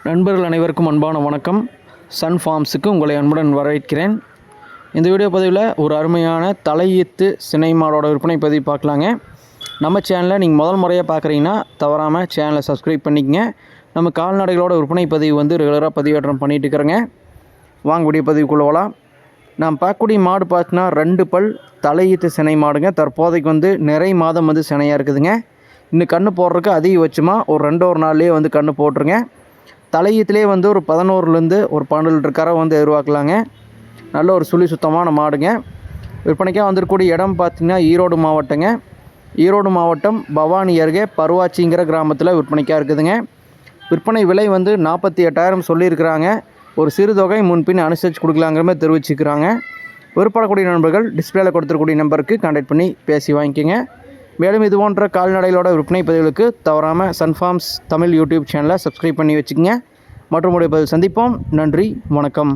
நண்பர்கள் அனைவருக்கும் அன்பான வணக்கம். சன் ஃபார்ம்ஸுக்கு உங்களை அன்புடன் வரவேற்கிறேன். இந்த வீடியோ பதிவில் ஒரு அருமையான தலையீத்து சினை மாடோட விற்பனை பதிவு பார்க்கலாங்க. நம்ம சேனலில் நீங்கள் முதல் முறையாக பார்க்குறீங்கன்னா தவறாமல் சேனலை சப்ஸ்கிரைப் பண்ணிக்கங்க. நம்ம கால்நடைகளோட விற்பனை பதிவு ரெகுலராக பதிவேற்றம் பண்ணிகிட்டு இருக்கிறேங்க. வாங்க வீடியோ பதிவுக்குள்ளே போகலாம். நான் பார்க்கக்கூடிய மாடு பார்த்தீங்கன்னா 2 பல் தலையீத்து சினை மாடுங்க. தற்போதைக்கு நிறை மாதம் சினையாக இருக்குதுங்க. இன்னும் கன்று போடுறதுக்கு அதிகபட்சமாக ஒரு 2 நாள்லேயே கன்று போட்டுருங்க. தலையீத்திலே ஒரு 11லேருந்து ஒரு 12 லிட்டர் கரை எதிர்பார்க்கலாங்க. நல்ல ஒரு சுழி சுத்தமான மாடுங்க. விற்பனைக்காக வந்திருக்கக்கூடிய இடம் பார்த்திங்கன்னா ஈரோடு மாவட்டங்க. ஈரோடு மாவட்டம் பவானி அருகே பருவாச்சிங்கிற கிராமத்தில் விற்பனைக்காக இருக்குதுங்க. விற்பனை விலை 48,000 சொல்லியிருக்கிறாங்க. ஒரு சிறு தொகை முன்பின் அனுசரித்து கொடுக்கலாங்கிற மாதிரி தெரிவிச்சுக்கிறாங்க. விருப்பப்படக்கூடிய நண்பர்கள் டிஸ்பிளேல கொடுத்துருக்கூடிய நம்பருக்கு கான்டாக்ட் பண்ணி பேசி வாங்கிக்கோங்க. மேலும் இது போன்ற கால்நடைகளோட விற்பனை பதிவுகளுக்கு தவறாமல் சன் ஃபார்ம்ஸ் தமிழ் யூடியூப் சேனலை சப்ஸ்கிரைப் பண்ணி வச்சுக்கோங்க. மற்றும் ஒரு பதிவு சந்திப்போம். நன்றி, வணக்கம்.